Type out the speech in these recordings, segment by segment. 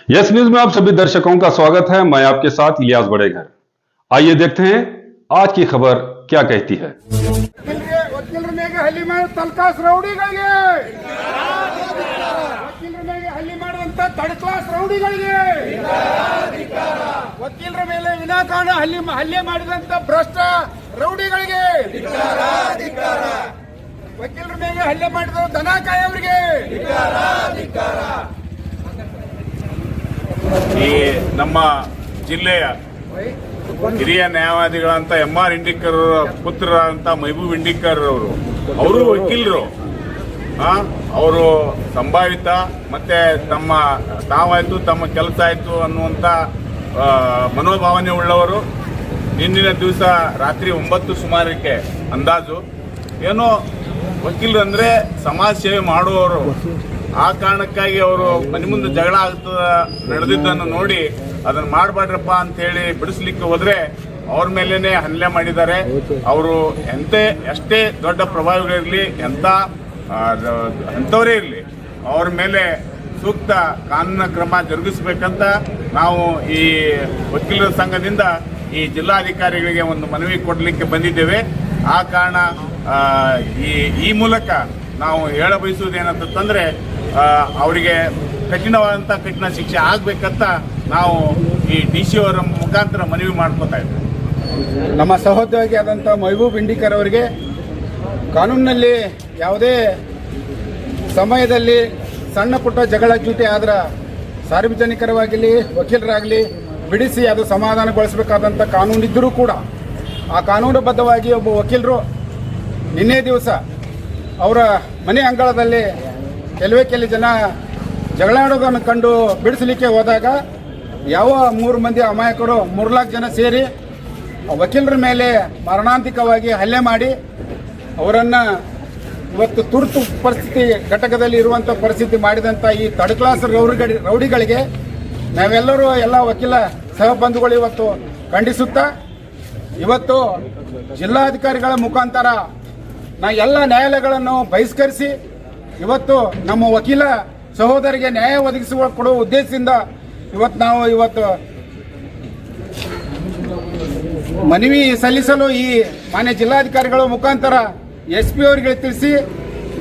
Yes news में आप सभी दर्शकों का स्वागत है। मैं आपके साथ इलियास बड़ेघर। आइए देखते हैं आज की खबर क्या कहती है। ವಕೀಲರ ಮೇಲೆ ಹಲ್ಲೆ ಮಾಡಿ ತಲ್ಕಾಸ್ ರೌಡಿಗಳಿಗೆ ವಕೀಲರ ಮೇಲೆ ಹಲ್ಲೆ ಮಾಡುವಂತ ಥರ್ಡ್ ಕ್ಲಾಸ್ ರೌಡಿಗಳಿಗೆ ವಕೀಲರ ಮೇಲೆ ವಿನಾಕಾರಣ ಹಲ್ಲೆ ಮಾಡಿದಂತ ಭ್ರಷ್ಟ ರೌಡಿಗಳಿಗೆ ವಕೀಲರ ಮೇಲೆ ಹಲ್ಲೆ ಮಾಡಿದ ದನ ಕಾಯವರಿಗೆ ಈ ನಮ್ಮ ಜಿಲ್ಲೆಯ ಹಿರಿಯ ನ್ಯಾಯವಾದಿಗಳಂತ MR ಇಂಡಿಕರ್ ಪುತ್ರರಂತ ಮೈಬೂಬ್ ಇಂಡಿಕರ್ ಅವರು ವಕೀಲರು ಅವರು ಸಂಭಾವಿತ ಮತ್ತೆ ತಾವಾಯ್ತು ತಮ್ಮ ಕೆಲಸ ಆಯ್ತು ಅನ್ನುವಂತ ಮನೋಭಾವನೆ ಉಳ್ಳವರು ನಿನ್ನಿನ ದಿವಸ ರಾತ್ರಿ 9 ಸುಮಾರಕ್ಕೆ ಅಂದಾಜು ಏನೋ ವಕೀಲರು ಅಂದ್ರೆ ಸಮಾಜ ಸೇವೆ ಮಾಡುವವರು ಆ ಕಾರಣಕ್ಕಾಗಿ ಅವರು ಮನೆ ಮುಂದೆ ಜಗಳ ನಡೆದಿದ್ದನ್ನು ನೋಡಿ ಅದನ್ನ ಮಾಡಬೇಡ್ರಪ್ಪ ಅಂತ ಹೇಳಿ ಬಿಡಿಸ್ಲಿಕ್ಕೆ ಹೋದ್ರೆ ಅವ್ರ ಮೇಲೇನೆ ಹಲ್ಲೆ ಮಾಡಿದ್ದಾರೆ. ಅವರು ಎಷ್ಟೇ ದೊಡ್ಡ ಪ್ರಭಾವಿಗಳಿರಲಿ ಎಂಥವರೇ ಇರಲಿ ಅವ್ರ ಮೇಲೆ ಸೂಕ್ತ ಕಾನೂನಿನ ಕ್ರಮ ಜರುಗಿಸಬೇಕಂತ ನಾವು ಈ ವಕೀಲರ ಸಂಘದಿಂದ ಈ ಜಿಲ್ಲಾಧಿಕಾರಿಗಳಿಗೆ ಒಂದು ಮನವಿ ಕೊಡಲಿಕ್ಕೆ ಬಂದಿದ್ದೇವೆ. ಆ ಕಾರಣ ಈ ಮೂಲಕ ನಾವು ಹೇಳ ಬಯಸುವುದೇನಂತಂದ್ರೆ ಅವರಿಗೆ ಕಠಿಣ ಶಿಕ್ಷೆ ಆಗ್ಬೇಕಂತ ನಾವು ಈ DC ಅವರ ಮುಖಾಂತರ ಮನವಿ ಮಾಡ್ಕೊತಾ ಇದ್ದೇವೆ. ನಮ್ಮ ಸಹೋದ್ಯೋಗಿ ಆದಂಥ ಮೈಬೂಬ್ ಇಂಡಿಕರ್ ಅವರಿಗೆ ಕಾನೂನಿನಲ್ಲಿ ಯಾವುದೇ ಸಮಯದಲ್ಲಿ ಸಣ್ಣ ಪುಟ್ಟ ಜಗಳ ಜೂಟಿ ಆದ್ರೆ ಸಾರ್ವಜನಿಕರವಾಗಲಿ ವಕೀಲರಾಗಲಿ ಬಿಡಿಸಿ ಅದು ಸಮಾಧಾನಗೊಳಿಸಬೇಕಾದಂಥ ಕಾನೂನಿದ್ದರೂ ಕೂಡ ಆ ಕಾನೂನುಬದ್ಧವಾಗಿ ಒಬ್ಬ ವಕೀಲರು ನಿನ್ನೆ ದಿವಸ ಅವರ ಮನೆ ಅಂಗಳದಲ್ಲಿ ಕೆಲವೇ ಜನ ಜಗಳಾಡೋದನ್ನು ಕಂಡು ಬಿಡಿಸಲಿಕ್ಕೆ ಹೋದಾಗ ಯಾವ 3 ಮಂದಿ ಅಮಾಯಕರು 3 ಲಕ್ಷ ಜನ ಸೇರಿ ವಕೀಲರ ಮೇಲೆ ಮರಣಾಂತಿಕವಾಗಿ ಹಲ್ಲೆ ಮಾಡಿ ಅವರನ್ನು ಇವತ್ತು ತುರ್ತು ಪರಿಸ್ಥಿತಿ ಘಟಕದಲ್ಲಿ ಇರುವಂಥ ಪರಿಸ್ಥಿತಿ ಮಾಡಿದಂಥ ಈ ಥರ್ಡ್ ಕ್ಲಾಸ್ ರೌಡಿಗಳಿಗೆ ನಾವೆಲ್ಲರೂ ಎಲ್ಲ ವಕೀಲ ಸಹಬಂಧುಗಳು ಇವತ್ತು ಖಂಡಿಸುತ್ತಾ ಇವತ್ತು ಜಿಲ್ಲಾಧಿಕಾರಿಗಳ ಮುಖಾಂತರ ಎಲ್ಲ ನ್ಯಾಯಾಲಯಗಳನ್ನು ಬಹಿಷ್ಕರಿಸಿ ಇವತ್ತು ನಮ್ಮ ವಕೀಲ ಸಹೋದರಿಗೆ ನ್ಯಾಯ ಕೊಡುವ ಉದ್ದೇಶದಿಂದ ಇವತ್ತು ಮನವಿ ಸಲ್ಲಿಸಲು ಈ ಮಾನ್ಯ ಜಿಲ್ಲಾಧಿಕಾರಿಗಳ ಮುಖಾಂತರ SP ಅವರಿಗೆ ತಿಳಿಸಿ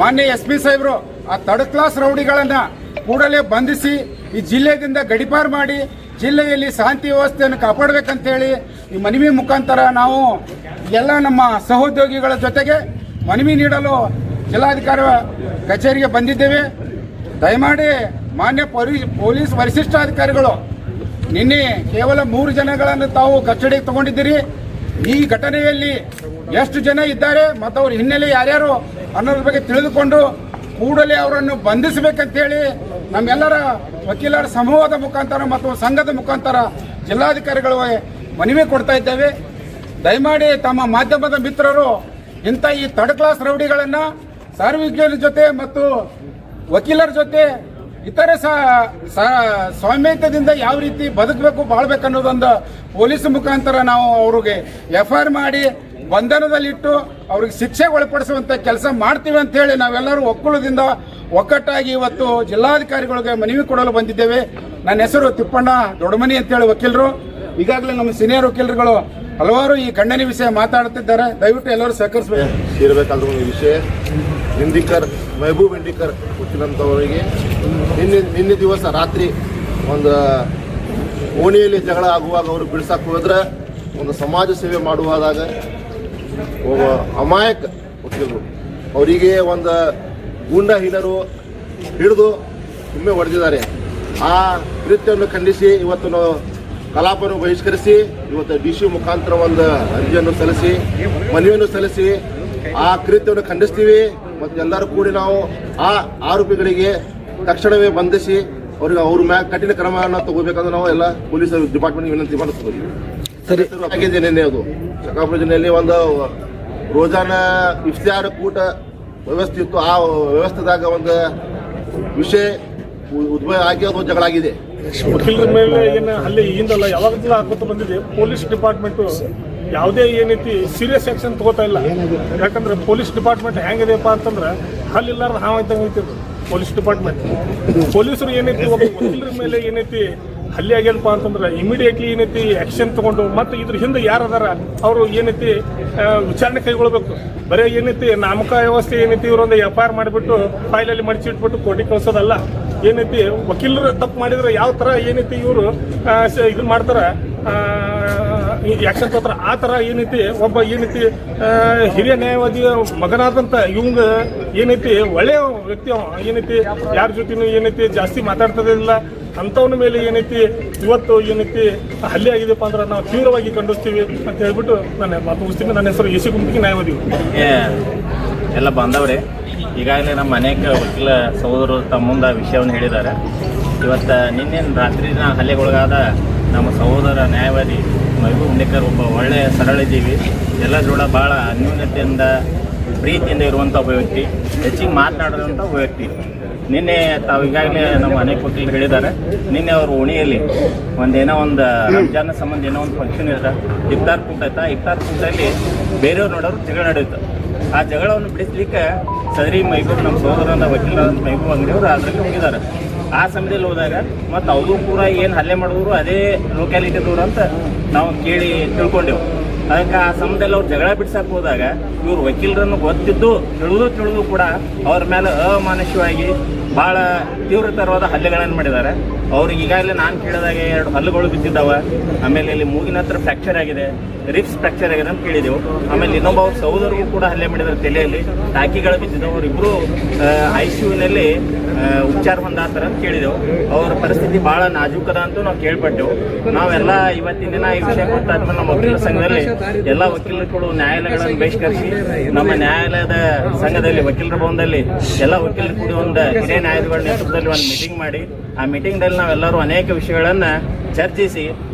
ಮಾನ್ಯ SP ಸಾಹೇಬರು ಆ ಥರ್ಡ್ ಕ್ಲಾಸ್ ರೌಡಿಗಳನ್ನ ಕೂಡಲೇ ಬಂಧಿಸಿ ಈ ಜಿಲ್ಲೆಯಿಂದ ಗಡಿಪಾರು ಮಾಡಿ ಜಿಲ್ಲೆಯಲ್ಲಿ ಶಾಂತಿ ವ್ಯವಸ್ಥೆಯನ್ನು ಕಾಪಾಡಬೇಕಂತೇಳಿ ಈ ಮನವಿ ಮುಖಾಂತರ ನಾವು ಎಲ್ಲ ನಮ್ಮ ಸಹೋದ್ಯೋಗಿಗಳ ಜೊತೆಗೆ ಮನವಿ ನೀಡಲು ಜಿಲ್ಲಾಧಿಕಾರಿ ಕಚೇರಿಗೆ ಬಂದಿದ್ದೇವೆ. ದಯಮಾಡಿ ಮಾನ್ಯ ಪೊಲೀಸ್ ವರಿಷ್ಠಾಧಿಕಾರಿಗಳು ನಿನ್ನೆ ಕೇವಲ 3 ಜನಗಳನ್ನು ತಾವು ಕಸ್ಟಡಿಗೆ ತಗೊಂಡಿದ್ದೀರಿ. ಈ ಘಟನೆಯಲ್ಲಿ ಎಷ್ಟು ಜನ ಇದ್ದಾರೆ ಮತ್ತು ಅವ್ರ ಹಿನ್ನೆಲೆ ಯಾರ್ಯಾರು ಅನ್ನೋದ್ರ ಬಗ್ಗೆ ತಿಳಿದುಕೊಂಡು ಕೂಡಲೇ ಅವರನ್ನು ಬಂಧಿಸಬೇಕಂತೇಳಿ ನಮ್ಮೆಲ್ಲರ ವಕೀಲರ ಸಮೂಹದ ಮುಖಾಂತರ ಮತ್ತು ಸಂಘದ ಮುಖಾಂತರ ಜಿಲ್ಲಾಧಿಕಾರಿಗಳು ಮನವಿ ಕೊಡ್ತಾ ಇದ್ದೇವೆ. ದಯಮಾಡಿ ತಮ್ಮ ಮಾಧ್ಯಮದ ಮಿತ್ರರು ಇಂಥ ಈ ಥರ್ಡ್ ಕ್ಲಾಸ್ ರೌಡಿಗಳನ್ನು ಸಾರ್ವಜನಿಕರ ಜೊತೆ ಮತ್ತು ವಕೀಲರ ಜೊತೆ ಇತರೆ ಸ್ವಾಮ್ಯತೆಯಿಂದ ಯಾವ ರೀತಿ ಬದುಕಬೇಕು ಬಾಳ್ಬೇಕನ್ನೋದೊಂದು ಪೊಲೀಸ್ ಮುಖಾಂತರ ನಾವು ಅವ್ರಿಗೆ FIR ಮಾಡಿ ಬಂಧನದಲ್ಲಿಟ್ಟು ಅವ್ರಿಗೆ ಶಿಕ್ಷೆ ಒಳಪಡಿಸುವಂಥ ಕೆಲಸ ಮಾಡ್ತೀವಿ ಅಂತ ಹೇಳಿ ನಾವೆಲ್ಲರೂ ಒಕ್ಕೂಲದಿಂದ ಒಕ್ಕಟ್ಟಾಗಿ ಇವತ್ತು ಜಿಲ್ಲಾಧಿಕಾರಿಗಳಿಗೆ ಮನವಿ ಕೊಡಲು ಬಂದಿದ್ದೇವೆ. ನನ್ನ ಹೆಸರು ತಿಪ್ಪಣ್ಣ ದೊಡ್ಡಮನಿ ಅಂತೇಳಿ ವಕೀಲರು. ಈಗಾಗಲೇ ನಮ್ಮ ಸೀನಿಯರ್ ವಕೀಲರುಗಳು ಹಲವಾರು ಈ ಖಂಡನೆ ವಿಷಯ ಮಾತಾಡುತ್ತಿದ್ದಾರೆ. ದಯವಿಟ್ಟು ಎಲ್ಲರೂ ಸಹಕರಿಸಬೇಕು. ಇರಬೇಕಾದ ಒಂದು ವಿಷಯ ಮೈಬೂಬ್ ಇಂಡಿಕರ್ ವಕೀಲಂತವರಿಗೆ ನಿನ್ನೆ ದಿವಸ ರಾತ್ರಿ ಒಂದು ಓಣಿಯಲ್ಲಿ ಜಗಳ ಆಗುವಾಗ ಅವರು ಬಿಡಿಸಕ್ಕೆ ಹೋದ್ರೆ ಒಂದು ಸಮಾಜ ಸೇವೆ ಮಾಡುವಾಗ ಒಬ್ಬ ಅಮಾಯಕ ವಕೀಲರು ಅವರಿಗೆ ಒಂದು ಗೂಂಡಹೀನರು ಹಿಡಿದು ಒಮ್ಮೆ ಹೊಡೆದಿದ್ದಾರೆ. ಆ ಕೃತ್ಯವನ್ನು ಖಂಡಿಸಿ ಇವತ್ತು ಕಲಾಪವನ್ನು ಬಹಿಷ್ಕರಿಸಿ ಇವತ್ತು DC ಮುಖಾಂತರ ಒಂದು ಅರ್ಜಿಯನ್ನು ಸಲ್ಲಿಸಿ ಮನವಿಯನ್ನು ಸಲ್ಲಿಸಿ ಆ ಕೃತ್ಯವನ್ನು ಖಂಡಿಸ್ತೀವಿ. ಮತ್ತು ಎಲ್ಲರೂ ಕೂಡಿ ನಾವು ಆ ಆರೋಪಿಗಳಿಗೆ ತಕ್ಷಣವೇ ಬಂಧಿಸಿ ಅವ್ರ ಮ್ಯಾಗ ಕಠಿಣ ಕ್ರಮವನ್ನು ತಗೋಬೇಕಂದ್ರೆ ನಾವು ಎಲ್ಲ ಪೊಲೀಸ್ ಡಿಪಾರ್ಟ್ಮೆಂಟ್ ವಿನಂತಿ ಮಾಡ್ತೀವಿ. ಆಗಿದೆ ನಿನ್ನೆ ಅದು ಶಕಾಪುರ ಜಿಲ್ಲೆಯಲ್ಲಿ ಒಂದು ರೋಜಾನ ಇಫ್ತಿಯಾರ್ ಕೂಟ ವ್ಯವಸ್ಥೆ ಇತ್ತು. ಆ ವ್ಯವಸ್ಥೆದಾಗ ಒಂದು ವಿಷಯ ಉದ್ಭವ ಆಗಿ ಅದು ಜಗಳ ಆಗಿದೆ. ವಕೀಲರ ಮೇಲೆ ಏನು ಹಲ್ಲೆ ಈಗಿಂದಲ್ಲ ಯಾವಾಗಲೂ ಹಾಕೋತ ಬಂದಿದೆ. ಪೊಲೀಸ್ ಡಿಪಾರ್ಟ್ಮೆಂಟು ಯಾವುದೇ ಏನೈತಿ ಸೀರಿಯಸ್ ಆಕ್ಷನ್ ತಗೋತಾ ಇಲ್ಲ. ಯಾಕಂದ್ರೆ ಪೊಲೀಸ್ ಡಿಪಾರ್ಟ್ಮೆಂಟ್ ಹೆಂಗಿದೆಯಪ್ಪ ಅಂತಂದ್ರೆ ಹಲ್ಲಿಲ್ಲಾರ್ದು ಹಾವು ಇದ್ದಂಗೆ ಐತಿ. Police department. ಪೊಲೀಸರು ಏನೈತಿ ಒಬ್ಬ ವಕೀಲರ ಮೇಲೆ ಏನೈತಿ ಹಲ್ಲೆ ಆಗ್ಯದಪ್ಪ ಅಂತಂದ್ರೆ ಇಮಿಡಿಯೇಟ್ಲಿ ಏನೈತಿ ಆಕ್ಷನ್ ತಗೊಂಡು ಮತ್ತೆ ಇದ್ರ ಹಿಂದೆ ಯಾರು ಅದಾರ ಅವರು ಏನೈತಿ ವಿಚಾರಣೆ ಕೈಗೊಳ್ಬೇಕು. ಬರೀ ಏನೈತಿ ನಾಮಕ ವ್ಯವಸ್ಥೆ ಏನೈತಿ ಇವರೊಂದು FIR ಮಾಡಿಬಿಟ್ಟು ಫೈಲಲ್ಲಿ ಮಡಿಚಿಟ್ಬಿಟ್ಟು ಕೋರ್ಟಿಗೆ ಕಳ್ಸೋದಲ್ಲ. ಏನೈತಿ ವಕೀಲರು ತಪ್ಪು ಮಾಡಿದ್ರೆ ಯಾವ ಥರ ಏನೈತಿ ಇವರು ಇದನ್ನ ಮಾಡ್ತಾರ, ಆಕ್ಷನ್ ತಗೋತಾರ, ಆ ಥರ ಏನೈತಿ ಒಬ್ಬ ಏನೈತಿ ಹಿರಿಯ ನ್ಯಾಯವಾದಿಯ ಮಗನಾದಂಥ ಇವಂಗ ಏನೈತಿ ಒಳ್ಳೆಯ ವ್ಯಕ್ತಿ ಏನೈತಿ ಯಾರ ಜೊತೆನೂ ಏನೈತಿ ಜಾಸ್ತಿ ಮಾತಾಡ್ತದಿಲ್ಲ ಅಂಥವನ ಮೇಲೆ ಏನೈತಿ ಇವತ್ತು ಏನೈತಿ ಹಲ್ಲೆ ಆಗಿದೆಪ್ಪ ಅಂದ್ರೆ ನಾವು ತೀವ್ರವಾಗಿ ಖಂಡಿಸ್ತೀವಿ ಅಂತ ಹೇಳ್ಬಿಟ್ಟು ನಾನು ಮಾತು ಮುಗಿಸ್ತೀನಿ. ನನ್ನ ಹೆಸರು ಎಸಿ ಗುಂಪಿಗೆ ನ್ಯಾಯವಾದಿ. ಎಲ್ಲ ಬಾಂಧವರೇ, ಈಗಾಗಲೇ ನಮ್ಮ ಅನೇಕ ವಕೀಲ ಸಹೋದರರು ತಮ್ಮ ಮುಂದೆ ವಿಷಯವನ್ನು ಹೇಳಿದ್ದಾರೆ. ಇವತ್ತು ನಿನ್ನೆ ರಾತ್ರಿನ ಹಲ್ಲೆಗೊಳಗಾದ ನಮ್ಮ ಸಹೋದರ ನ್ಯಾಯವಾದಿ ಮೆಹಬೂಬ್ ವಂಡೇಕರ್ ಒಬ್ಬ ಒಳ್ಳೆಯ ಸರಳ ಜೀವಿ, ಎಲ್ಲರ ಜೋಡ ಭಾಳ ಅನ್ಯೂನ್ಯತೆಯಿಂದ ಪ್ರೀತಿಯಿಂದ ಇರುವಂಥ ಒಬ್ಬ ವ್ಯಕ್ತಿ, ಹೆಚ್ಚಿಗೆ ಮಾತನಾಡಿದಂಥ ಒಬ್ಬ ವ್ಯಕ್ತಿ. ನಿನ್ನೆ ತಾವು ಈಗಾಗಲೇ ನಮ್ಮ ಅನೇಕ ವಕೀಲರು ಹೇಳಿದ್ದಾರೆ, ನಿನ್ನೆ ಅವರು ಓಣಿಯಲ್ಲಿ ಒಂದೇನೋ ಒಂದು ರಂಜಾನ್ ಸಂಬಂಧ ಏನೋ ಒಂದು ಫಂಕ್ಷನ್ ಇರುತ್ತೆ, ಇಫ್ತಾರ್ ಕೂಟ ಆಯ್ತಾ. ಇಫ್ತಾರ್ ಕೂಟಲ್ಲಿ ಬೇರೆಯವ್ರು ನೋಡೋರು ಜಗಳ ನಡೆಯುತ್ತೆ. ಆ ಜಗಳವನ್ನು ಬಿಡಿಸ್ಲಿಕ್ಕೆ ಸದರಿ ಮೆಹಬೂಬ್ ನಮ್ಮ ಸಹೋದರನ ವಕೀಲರಾದ ಮೆಹಬೂಬ್ ಅಂಗಡಿಯವರು ಅದರಲ್ಲಿ ಹೋಗಿದ್ದಾರೆ. ಆ ಸಮಯದಲ್ಲಿ ಹೋದಾಗ ಮತ್ತು ಅವರು ಕೂಡ ಏನು ಹಲ್ಲೆ ಮಾಡಿದ್ರು ಅದೇ ಲೊಕ್ಯಾಲಿಟಿದವರು ಅಂತ ನಾವು ಕೇಳಿ ತಿಳ್ಕೊಂಡೆವು. ಅದಕ್ಕೆ ಆ ಸಮಯದಲ್ಲಿ ಅವ್ರು ಜಗಳ ಬಿಡ್ಸಕ್ಕೆ ಹೋದಾಗ ಇವರು ವಕೀಲರನ್ನು ಗೊತ್ತಿದ್ದು ತಿಳಿದು ಕೂಡ ಅವ್ರ ಮೇಲೆ ಅಮಾನುಷವಾಗಿ ಭಾಳ ತೀವ್ರತರವಾದ ಹಲ್ಲೆಗಳನ್ನು ಮಾಡಿದ್ದಾರೆ. ಅವ್ರಿಗೆ ಈಗಾಗಲೇ ನಾನು ಕೇಳಿದಾಗ 2 ಹಲ್ಲುಗಳು ಬಿದ್ದಿದ್ದಾವೆ, ಆಮೇಲೆ ಇಲ್ಲಿ ಮೂಗಿನ ಹತ್ರ ಫ್ರ್ಯಾಕ್ಚರ್ ಆಗಿದೆ, ರಿಬ್ಸ್ ಫ್ರ್ಯಾಕ್ಚರ್ ಆಗಿದೆ ಅಂತ ಕೇಳಿದೆವು. ಆಮೇಲೆ ಇನ್ನೊಬ್ಬ ಅವ್ರ ಸಹೋದರಿಗೂ ಕೂಡ ಹಲ್ಲೆ ಮಾಡಿದ್ದಾರೆ, ತಲೆಯಲ್ಲಿ ಟಾಕಿಗಳು ಬಿದ್ದಿದ್ದವು. ಅವರಿಬ್ಬರು ICUನಲ್ಲಿ ಉಪಚಾರ ಹೊಂದಾತಾರೆ ಅಂತ ಕೇಳಿದೆವು. ಅವರ ಪರಿಸ್ಥಿತಿ ಭಾಳ ನಾಜೂಕದ ಅಂತೂ ನಾವು ಕೇಳ್ಪಟ್ಟೆವು. ನಾವೆಲ್ಲ ಇವತ್ತಿನ ದಿನ ಈ ವಿಷಯ ಗೊತ್ತಾದ್ಮೇಲೆ ನಮ್ಮ ವಕೀಲರ ಸಂಘದಲ್ಲಿ ಎಲ್ಲ ವಕೀಲರುಗಳು ನ್ಯಾಯಾಲಯಗಳನ್ನು ಬಹಿಷ್ಕರಿಸಿ ನಮ್ಮ ನ್ಯಾಯಾಲಯದ ಸಂಘದಲ್ಲಿ ವಕೀಲರ ಭವನದಲ್ಲಿ ಎಲ್ಲ ವಕೀಲರು ಕೂಡಿ ಒಂದು ಹಿರಿಯ ನ್ಯಾಯಾಧಿಗಳ ನೇತೃತ್ವದಲ್ಲಿ ಒಂದು ಮೀಟಿಂಗ್ ಮಾಡಿ, ಆ ಮೀಟಿಂಗ್ದಲ್ಲಿ ನಾವೆಲ್ಲರೂ ಅನೇಕ ವಿಷಯಗಳನ್ನು ಚರ್ಚಿಸಿ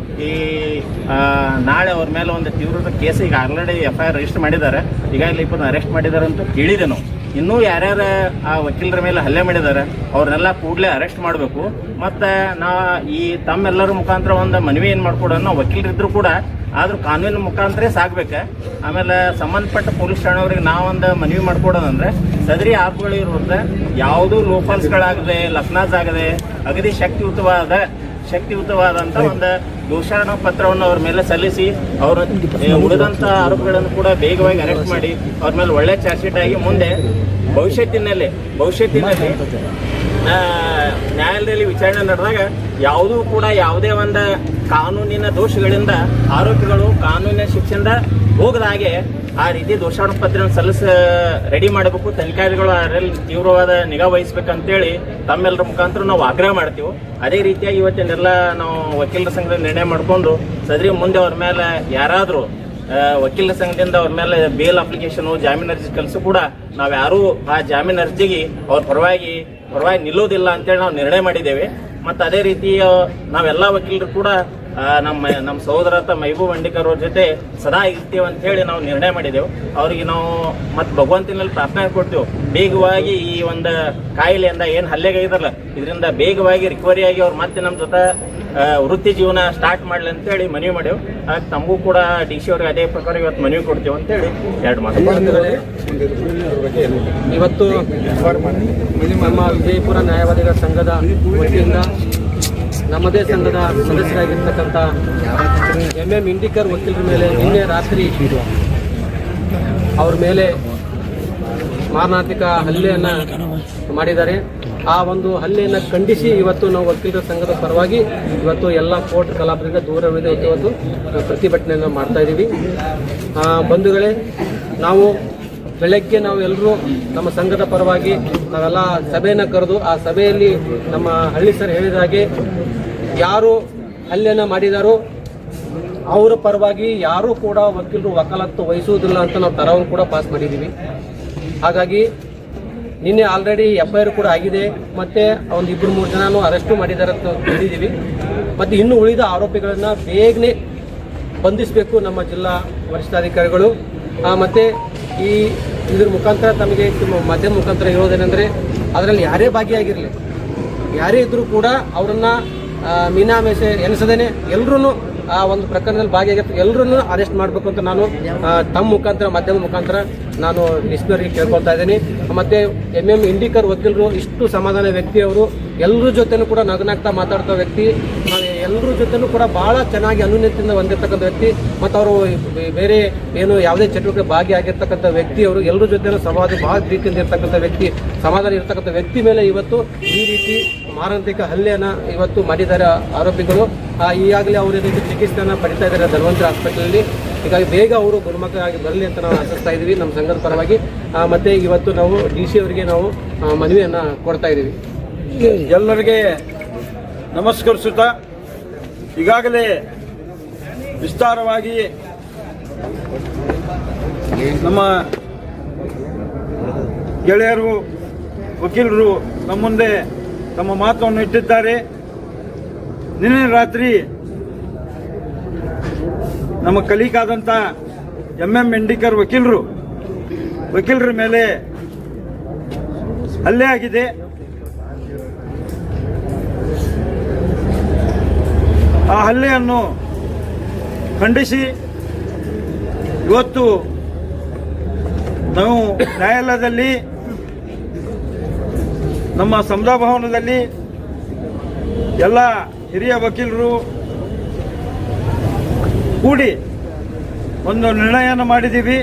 ಈ ನಾಳೆ ಅವ್ರ ಮೇಲೆ ಒಂದು ತೀವ್ರದ ಕೇಸ್ ಈಗ ಆಲ್ರೆಡಿ FIR ರಿಜಿಸ್ಟರ್ ಮಾಡಿದ್ದಾರೆ, ಈಗಾಗಲೇ 20 ಅರೆಸ್ಟ್ ಮಾಡಿದ್ದಾರೆ ಅಂತ ಕೇಳಿದೆ ನಾವು. ಇನ್ನೂ ಯಾರ್ಯಾರು ಆ ವಕೀಲರ ಮೇಲೆ ಹಲ್ಲೆ ಮಾಡಿದ್ದಾರೆ ಅವ್ರನ್ನೆಲ್ಲ ಕೂಡಲೇ ಅರೆಸ್ಟ್ ಮಾಡಬೇಕು. ಮತ್ತು ಈ ತಮ್ಮೆಲ್ಲರ ಮುಖಾಂತರ ಒಂದು ಮನವಿ ಏನು ಮಾಡ್ಕೊಡೋಣ, ನಾವು ವಕೀಲರಿದ್ರು ಕೂಡ ಆದರೂ ಕಾನೂನಿನ ಮುಖಾಂತರ ಸಾಕ್ಬೇಕು. ಆಮೇಲೆ ಸಂಬಂಧಪಟ್ಟ ಪೊಲೀಸ್ ಠಾಣೆಯವ್ರಿಗೆ ನಾವೊಂದು ಮನವಿ ಮಾಡ್ಕೊಡೋದಂದ್ರೆ ಸದರಿ ಆರೋಪಗಳು ಇರುತ್ತೆ ಯಾವುದೂ ಲೋಫಾಲ್ಸ್ಗಳಾಗದೆ ಲಕ್ನಾಜ್ ಆಗದೆ ಅಗದಿ ಶಕ್ತಿಯುತವಾದಂಥ ಒಂದು ದೋಷಾರೋಪ ಪತ್ರವನ್ನು ಅವ್ರ ಮೇಲೆ ಸಲ್ಲಿಸಿ ಅವರು ಉಳಿದಂಥ ಆರೋಪಿಗಳನ್ನು ಕೂಡ ಬೇಗವಾಗಿ ಅರೆಸ್ಟ್ ಮಾಡಿ ಅವ್ರ ಮೇಲೆ ಒಳ್ಳೆ ಚಾರ್ಜ್ ಶೀಟ್ ಆಗಿ ಮುಂದೆ ಭವಿಷ್ಯತ್ತಿನಲ್ಲಿ ನ್ಯಾಯಾಲಯದಲ್ಲಿ ವಿಚಾರಣೆ ನಡೆದಾಗ ಯಾವುದೂ ಕೂಡ ಯಾವುದೇ ಒಂದು ಕಾನೂನಿನ ದೋಷಗಳಿಂದ ಆರೋಪಿಗಳು ಕಾನೂನಿನ ಶಿಕ್ಷೆಯಿಂದ ಹೋಗದ ಹಾಗೆ ಆ ರೀತಿ ದೋಷಾರೋಪ ಪತ್ರವನ್ನು ರೆಡಿ ಮಾಡಬೇಕು. ತನಿಖಾಧಿಕಾರಿಗಳು ಅದರಲ್ಲಿ ತೀವ್ರವಾದ ನಿಗಾ ವಹಿಸ್ಬೇಕಂತೇಳಿ ತಮ್ಮೆಲ್ಲರ ಮುಖಾಂತರ ನಾವು ಆಗ್ರಹ ಮಾಡ್ತೀವಿ. ಅದೇ ರೀತಿಯಾಗಿ ಇವತ್ತಿನೆಲ್ಲ ನಾವು ವಕೀಲರ ಸಂಘದಲ್ಲಿ ನಿರ್ಣಯ ಮಾಡಿಕೊಂಡು ಸದರಿ ಮುಂದೆ ಅವ್ರ ಮೇಲೆ ಯಾರಾದರೂ ವಕೀಲರ ಸಂಘದಿಂದ ಅವ್ರ ಮೇಲೆ ಬೇಲ್ ಅಪ್ಲಿಕೇಶನು ಜಾಮೀನು ಅರ್ಜಿ ಕಲಿಸು ಕೂಡ ನಾವ್ಯಾರೂ ಆ ಜಾಮೀನು ಅರ್ಜಿಗೆ ಅವ್ರ ಪರವಾಗಿ ನಿಲ್ಲೋದಿಲ್ಲ ಅಂತೇಳಿ ನಾವು ನಿರ್ಣಯ ಮಾಡಿದ್ದೇವೆ. ಮತ್ತು ಅದೇ ರೀತಿ ನಾವೆಲ್ಲ ವಕೀಲರು ಕೂಡ ನಮ್ಮ ಸಹೋದರ ಮೆಹಬೂಬ್ ವಂಡೇಕರ್ ಅವ್ರ ಜೊತೆ ಸದಾ ಇರ್ತೀವಿ ಅಂತ ಹೇಳಿ ನಾವು ನಿರ್ಣಯ ಮಾಡಿದೆವು. ಅವರಿಗೆ ನಾವು ಮತ್ತು ಭಗವಂತನಲ್ಲಿ ಪ್ರಾರ್ಥನೆ ಕೊಡ್ತೇವೆ, ಬೇಗವಾಗಿ ಈ ಒಂದು ಕಾಯಿಲೆಯಿಂದ ಏನು ಹಲ್ಲೆಗಾಗಿದಾರಲ್ಲ ಇದರಿಂದ ಬೇಗವಾಗಿ ರಿಕವರಿ ಆಗಿ ಅವ್ರು ಮತ್ತೆ ನಮ್ಮ ಜೊತೆ ವೃತ್ತಿ ಜೀವನ ಸ್ಟಾರ್ಟ್ ಮಾಡಲಿ ಅಂತೇಳಿ ಮನವಿ ಮಾಡೇವು. ಹಾಗೆ ತಮಗೂ ಕೂಡ DC ಅವ್ರಿಗೆ ಅದೇ ಪ್ರಕಾರ ಇವತ್ತು ಮನವಿ ಕೊಡ್ತೇವೆ ಅಂತೇಳಿ 2 ಮಾತು. ಇವತ್ತು ನಮ್ಮ ವಿಜಯಪುರ ನ್ಯಾಯವಾದಿಗಳ ಸಂಘದ ವತಿಯಿಂದ ನಮ್ಮದೇ ಸಂಘದ ಸದಸ್ಯರಾಗಿರ್ತಕ್ಕಂಥ MM ಇಂಡಿಕರ್ ವಕೀಲರ ಮೇಲೆ ನಿನ್ನೆ ರಾತ್ರಿ ಅವ್ರ ಮೇಲೆ ಮಾರಣಾಂತಿಕ ಹಲ್ಲೆಯನ್ನು ಮಾಡಿದ್ದಾರೆ. ಆ ಒಂದು ಹಲ್ಲೆಯನ್ನು ಖಂಡಿಸಿ ಇವತ್ತು ನಾವು ವಕೀಲರ ಸಂಘದ ಪರವಾಗಿ ಇವತ್ತು ಎಲ್ಲ ಕೋರ್ಟ್ ಕಲಾಪದಿಂದ ದೂರವಿದೆ ಇವತ್ತು ಪ್ರತಿಭಟನೆಯನ್ನು ಮಾಡ್ತಾ ಇದ್ದೀವಿ. ಬಂಧುಗಳೇ, ನಾವು ಬೆಳಗ್ಗೆ ನಾವು ಎಲ್ಲರೂ ನಮ್ಮ ಸಂಘದ ಪರವಾಗಿ ನಾವೆಲ್ಲ ಸಭೆಯನ್ನು ಕರೆದು ಆ ಸಭೆಯಲ್ಲಿ ನಮ್ಮ ಹಳ್ಳಿ ಸರ್ ಹೇಳಿದ ಹಾಗೆ ಯಾರು ಹಲ್ಲೆಯನ್ನು ಮಾಡಿದಾರೋ ಅವರ ಪರವಾಗಿ ಯಾರೂ ಕೂಡ ವಕೀಲರು ವಕಾಲತ್ತು ವಹಿಸುವುದಿಲ್ಲ ಅಂತ ನಾವು ತರವನ್ನು ಕೂಡ ಪಾಸ್ ಮಾಡಿದ್ದೀವಿ. ಹಾಗಾಗಿ ನಿನ್ನೆ ಆಲ್ರೆಡಿ FIR ಕೂಡ ಆಗಿದೆ, ಮತ್ತು ಒಂದು 2-3 ಜನನೂ ಅರೆಸ್ಟು ಮಾಡಿದ್ದಾರೆ ಅಂತ ಹೇಳಿದ್ದೀವಿ. ಮತ್ತು ಇನ್ನು ಉಳಿದ ಆರೋಪಿಗಳನ್ನು ಬೇಗನೆ ಬಂಧಿಸಬೇಕು ನಮ್ಮ ಜಿಲ್ಲಾ ವರಿಷ್ಠಾಧಿಕಾರಿಗಳು. ಮತ್ತು ಇದ್ರ ಮುಖಾಂತರ ತಮಗೆ ಮಾಧ್ಯಮ ಮುಖಾಂತರ ಹೇಳೋದೇನೆಂದರೆ ಅದರಲ್ಲಿ ಯಾರೇ ಭಾಗಿಯಾಗಿರಲಿ, ಯಾರೇ ಇದ್ದರೂ ಕೂಡ ಅವರನ್ನು ಮೀನಾಮೇಷ ಎನಿಸದೇನೆ ಎಲ್ಲರೂ ಆ ಒಂದು ಪ್ರಕರಣದಲ್ಲಿ ಭಾಗಿಯಾಗಿರ್ತಾರೆ ಎಲ್ಲರನ್ನೂ ಅರೆಸ್ಟ್ ಮಾಡಬೇಕು ಅಂತ ನಾನು ತಮ್ಮ ಮುಖಾಂತರ ಮಾಧ್ಯಮ ಮುಖಾಂತರ ನಾನು ಎಸ್ ಪಿ ಅವರಿಗೆ ಕೇಳ್ಕೊಳ್ತಾ ಇದ್ದೀನಿ. ಮತ್ತು ಇಂಡಿಕರ್ ವಕೀಲರು ಇಷ್ಟು ಸಮಾಧಾನ ವ್ಯಕ್ತಿ ಅವರು, ಎಲ್ಲರ ಜೊತೆನೂ ಕೂಡ ನಗನಾಗ್ತಾ ಮಾತಾಡ್ತಾ ವ್ಯಕ್ತಿ, ಎಲ್ಲರ ಜೊತೆನೂ ಕೂಡ ಭಾಳ ಚೆನ್ನಾಗಿ ಅನುನ್ಯತೆಯಿಂದ ಹೊಂದಿರತಕ್ಕಂಥ ವ್ಯಕ್ತಿ ಮತ್ತು ಅವರು ಬೇರೆ ಏನು ಯಾವುದೇ ಚಟುವಟಿಕೆ ಭಾಗಿಯಾಗಿರ್ತಕ್ಕಂಥ ವ್ಯಕ್ತಿ ಅವರು, ಎಲ್ಲರ ಜೊತೆನೂ ಸಂವಾದ ಭಾಳ ಪ್ರೀತಿಯಿಂದ ಇರ್ತಕ್ಕಂಥ ವ್ಯಕ್ತಿ, ಸಮಾಧಾನ ಇರ್ತಕ್ಕಂಥ ವ್ಯಕ್ತಿ ಮೇಲೆ ಇವತ್ತು ಈ ರೀತಿ ಮಾರಣಾಂತಿಕ ಹಲ್ಲೆಯನ್ನು ಇವತ್ತು ಮಾಡಿದ್ದಾರೆ ಆರೋಪಿಗಳು. ಈಗಾಗಲೇ ಅವರು ರೀತಿ ಚಿಕಿತ್ಸೆಯನ್ನು ಪಡಿತಾ ಇದ್ದಾರೆ ಧನ್ವಂತರಿ ಹಾಸ್ಪಿಟಲಲ್ಲಿ. ಹೀಗಾಗಿ ಬೇಗ ಅವರು ಗುಣಮುಖರಾಗಿ ಬರಲಿ ಅಂತ ನಾವು ಆಶಿಸ್ತಾ ಇದ್ದೀವಿ ನಮ್ಮ ಸಂಘದ ಪರವಾಗಿ. ಮತ್ತು ಇವತ್ತು ನಾವು DC ಅವರಿಗೆ ನಾವು ಮನವಿಯನ್ನು ಕೊಡ್ತಾ ಇದ್ದೀವಿ. ಎಲ್ಲರಿಗೆ ನಮಸ್ಕರಿಸುತ್ತಾ, ಈಗಾಗಲೇ ವಿಸ್ತಾರವಾಗಿ ನಮ್ಮ ಗೆಳೆಯರು ವಕೀಲರು ನಮ್ಮ ಮುಂದೆ ತಮ್ಮ ಮಾತನ್ನು ಇಟ್ಟಿದ್ದಾರೆ. ನಿನ್ನೆ ರಾತ್ರಿ ನಮ್ಮ ಕಲೀಗಾದಂಥ ಇಂಡಿಕರ್ ವಕೀಲರ ಮೇಲೆ ಹಲ್ಲೆ ಆಗಿದೆ. ಆ ಹಲ್ಲೆಯನ್ನು ಖಂಡಿಸಿ ಇವತ್ತು ನಾವು ನ್ಯಾಯಾಲಯದಲ್ಲಿ ನಮ್ಮ ಸಮುದಾಯ ಭವನದಲ್ಲಿ ಎಲ್ಲ ಹಿರಿಯ ವಕೀಲರು ಕೂಡಿ ಒಂದು ನಿರ್ಣಯವನ್ನು ಮಾಡಿದ್ದೀವಿ.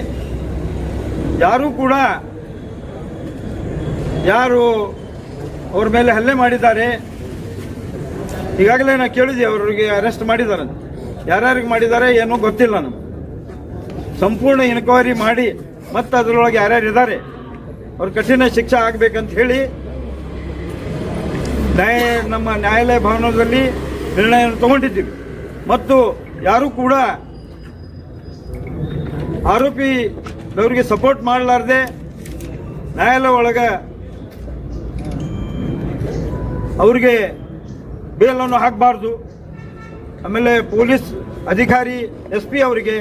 ಯಾರು ಅವ್ರ ಮೇಲೆ ಹಲ್ಲೆ ಮಾಡಿದ್ದಾರೆ, ಈಗಾಗಲೇ ನಾವು ಕೇಳಿದ್ವಿ, ಅವರಿಗೆ ಅರೆಸ್ಟ್ ಮಾಡಿದ್ದಾರೆ. ಯಾರ್ಯಾರಿಗೆ ಮಾಡಿದ್ದಾರೆ ಏನೋ ಗೊತ್ತಿಲ್ಲ ನಮ್ಗೆ. ಸಂಪೂರ್ಣ ಇನ್ಕ್ವೈರಿ ಮಾಡಿ ಮತ್ತು ಅದರೊಳಗೆ ಯಾರ್ಯಾರು ಇದ್ದಾರೆ ಅವ್ರ ಕಠಿಣ ಶಿಕ್ಷೆ ಆಗಬೇಕಂತ ಹೇಳಿ ನಮ್ಮ ನ್ಯಾಯಾಲಯ ಭವನದಲ್ಲಿ ನಿರ್ಣಯವನ್ನು ತಗೊಂಡಿದ್ದೀವಿ. ಮತ್ತು ಯಾರು ಕೂಡ ಆರೋಪಿದವರಿಗೆ ಸಪೋರ್ಟ್ ಮಾಡಲಾರ್ದೆ ನ್ಯಾಯಾಲಯ ಒಳಗೆ ಅವರಿಗೆ ಬೇಲನ್ನು ಹಾಕಬಾರ್ದು. ಆಮೇಲೆ ಪೊಲೀಸ್ ಅಧಿಕಾರಿ SP ಅವರಿಗೆ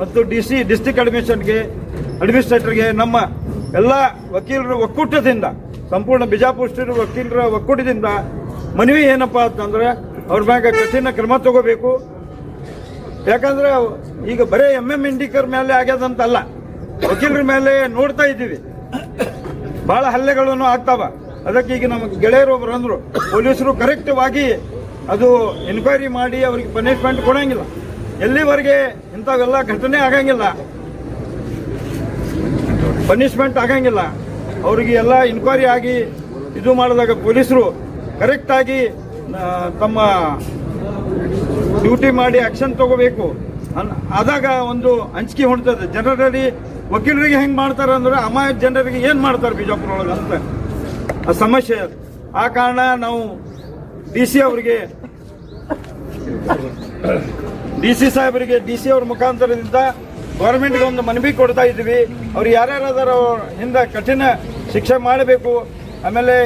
ಮತ್ತು DC ಡಿಸ್ಟ್ರಿಕ್ಟ್ ಅಡ್ಮಿನಿಸ್ಟ್ರೇಟರ್ಗೆ ನಮ್ಮ ಎಲ್ಲ ವಕೀಲರ ಒಕ್ಕೂಟದಿಂದ, ಸಂಪೂರ್ಣ ಬಿಜಾಪುರ ಸ್ಟೇಟ್ ವಕೀಲರ ಒಕ್ಕೂಟದಿಂದ ಮನವಿ ಏನಪ್ಪ ಅಂತಂದ್ರೆ ಅವ್ರ ಮ್ಯಾಗ ಕಠಿಣ ಕ್ರಮ ತಗೋಬೇಕು. ಯಾಕಂದ್ರೆ ಈಗ ಬರೀ ಇಂಡಿಕರ್ ಮೇಲೆ ಆಗ್ಯದಂತಲ್ಲ, ವಕೀಲರ ಮೇಲೆ ನೋಡ್ತಾ ಇದ್ದೀವಿ ಬಹಳ ಹಲ್ಲೆಗಳನ್ನು ಆಗ್ತಾವ. ಅದಕ್ಕೆ ಈಗ ನಮ್ಮ ಗೆಳೆಯರು ಒಬ್ರು ಅಂದ್ರು, ಪೊಲೀಸರು ಕರೆಕ್ಟವಾಗಿ ಅದು ಎನ್ಕ್ವೈರಿ ಮಾಡಿ ಅವ್ರಿಗೆ ಪನಿಷ್ಮೆಂಟ್ ಕೊಡಂಗಿಲ್ಲ. ಎಲ್ಲಿವರೆಗೆ ಇಂಥವೆಲ್ಲ ಘಟನೆ ಆಗಂಗಿಲ್ಲ, ಪನಿಷ್ಮೆಂಟ್ ಆಗಂಗಿಲ್ಲ, ಅವ್ರಿಗೆ ಎಲ್ಲ ಇನ್ಕ್ವೈರಿ ಆಗಿ ಇದು ಮಾಡಿದಾಗ ಪೊಲೀಸರು ಕರೆಕ್ಟಾಗಿ ತಮ್ಮ ಡ್ಯೂಟಿ ಮಾಡಿ ಆಕ್ಷನ್ ತಗೋಬೇಕು. ಆದಾಗ ಒಂದು ಅಂಜಿಕೆ ಹೊಂದ್ತದೆ. ಜನರಲ್ಲಿ ವಕೀಲರಿಗೆ ಹೆಂಗೆ ಮಾಡ್ತಾರೆ ಅಂದ್ರೆ ಅಮಾಯಕ ಜನರಿಗೆ ಏನು ಮಾಡ್ತಾರೆ ಬಿಜಾಪುರ ಒಳಗೆ ಅಂತ ಸಮಸ್ಯೆ. ಆ ಕಾರಣ ನಾವು DC ಸಾಹೇಬರಿಗೆ DC ಅವ್ರ ಮುಖಾಂತರದಿಂದ ಗೌರ್ಮೆಂಟ್ಗೆ ಒಂದು ಮನವಿ ಕೊಡ್ತಾ ಇದ್ದೀವಿ. ಅವ್ರು ಯಾರ್ಯಾರು ಅದಾರ ಹಿಂದೆ ಕಠಿಣ ಶಿಕ್ಷೆ ಮಾಡಬೇಕು. ಆಮೇಲೆ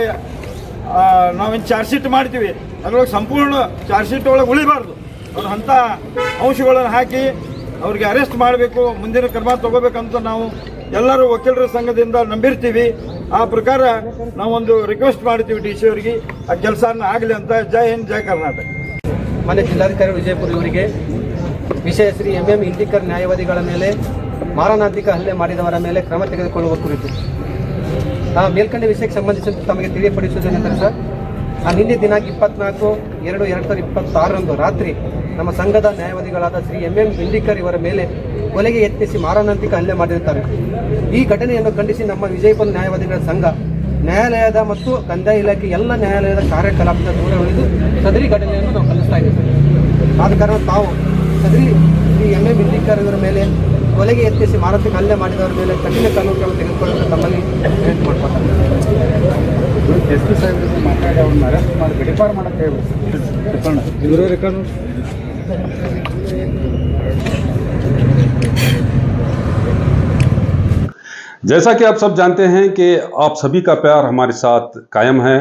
ನಾವೇನು ಚಾರ್ಜ್ ಶೀಟ್ ಮಾಡ್ತೀವಿ ಅದ್ರೊಳಗೆ ಸಂಪೂರ್ಣ ಚಾರ್ಜ್ ಶೀಟ್ ಒಳಗೆ ಉಳಿಬಾರ್ದು. ಅವ್ರು ಅಂಥ ಅಂಶಗಳನ್ನು ಹಾಕಿ ಅವ್ರಿಗೆ ಅರೆಸ್ಟ್ ಮಾಡಬೇಕು, ಮುಂದಿನ ಕ್ರಮ ತಗೋಬೇಕಂತ ನಾವು ಎಲ್ಲರೂ ವಕೀಲರ ಸಂಘದಿಂದ ನಂಬಿರ್ತೀವಿ. ಆ ಪ್ರಕಾರ ನಾವೊಂದು ರಿಕ್ವೆಸ್ಟ್ ಮಾಡ್ತೀವಿ DC ಅವರಿಗೆ, ಆ ಕೆಲಸನ ಆಗಲಿ ಅಂತ. ಜೈ ಹಿಂದ್, ಜೈ ಕರ್ನಾಟಕ. ಮಾನ್ಯ ಜಿಲ್ಲಾಧಿಕಾರಿ ವಿಜಯಪುರ ಇವರಿಗೆ ವಿಷಯ ಶ್ರೀ ಇಂಡಿಕರ್ ನ್ಯಾಯವಾದಿಗಳ ಮೇಲೆ ಮಾರಣಾಂತಿಕ ಹಲ್ಲೆ ಮಾಡಿದವರ ಮೇಲೆ ಕ್ರಮ ತೆಗೆದುಕೊಳ್ಳುವ ಕುರಿತು ಮೇಲ್ಕಂಡ ವಿಷಯಕ್ಕೆ ಸಂಬಂಧಿಸಿದಂತೆ ತಮಗೆ ತಿಳಿಯಪಡಿಸುವುದೇನೆಂದರೆ ಸರ್, ನಿನ್ನೆ ದಿನಾಂಕ 24/2/2026 ರಾತ್ರಿ ನಮ್ಮ ಸಂಘದ ನ್ಯಾಯವಾದಿಗಳಾದ ಶ್ರೀ ಇಂಡಿಕರ್ ಇವರ ಮೇಲೆ ಕೊಲೆಗೆ ಯತ್ನಿಸಿ ಮಾರಣಾಂತಿಕ ಹಲ್ಲೆ ಮಾಡಿರುತ್ತಾರೆ. ಈ ಘಟನೆಯನ್ನು ಖಂಡಿಸಿ ನಮ್ಮ ವಿಜಯಪುರ ನ್ಯಾಯವಾದಿಗಳ ಸಂಘ ನ್ಯಾಯಾಲಯದ ಮತ್ತು ಕಂದಾಯ ಇಲಾಖೆ ಎಲ್ಲ ನ್ಯಾಯಾಲಯದ ಕಾರ್ಯಕಲಾಪದ ದೂರ ಉಳಿದು ಸದರಿ ಘಟನೆಯನ್ನು ನಾವು ಖಂಡಿಸ್ತಾ ಇದ್ದೇವೆ. ಆದ ಕಾರಣ ತಾವು ಸದರಿ ಶ್ರೀ ಇಂಡಿಕರ್ ಇವರ ಮೇಲೆ ಕೊಲೆಗೆ ಯತ್ನಿಸಿ ಮಾರಣಾಂತಿಕ ಹಲ್ಲೆ ಮಾಡಿದವರ ಮೇಲೆ ಕಠಿಣ ಕಾನೂನು ಕ್ರಮ ತೆಗೆದುಕೊಳ್ಳಲು ತಮ್ಮಲ್ಲಿ ವಿನಂತಿ ಮಾಡ್ತಾರೆ. SP ಸಾಹೇಬರು ಮಾತಾಡಿ ಅವ್ರನ್ನ ಅರೆಸ್ಟ್ ಮಾಡಿ ಗಡಿಪಾರು ಮಾಡಕ್ಕೆ जैसा कि आप सब जानते हैं कि आप सभी का प्यार हमारे साथ कायम है।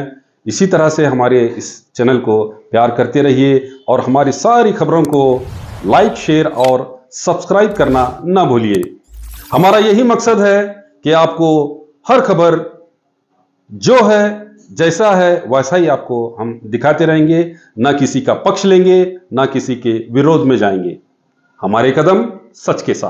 इसी तरह से हमारे इस चैनल को प्यार करते रहिए और हमारी सारी खबरों को लाइक, शेयर और सब्सक्राइब करना ना भूलिए। हमारा यही मकसद है कि आपको हर खबर जो है जैसा है वैसा ही आपको हम दिखाते रहेंगे, ना किसी का पक्ष लेंगे, ना किसी के विरोध में जाएंगे। हमारे कदम सच के साथ।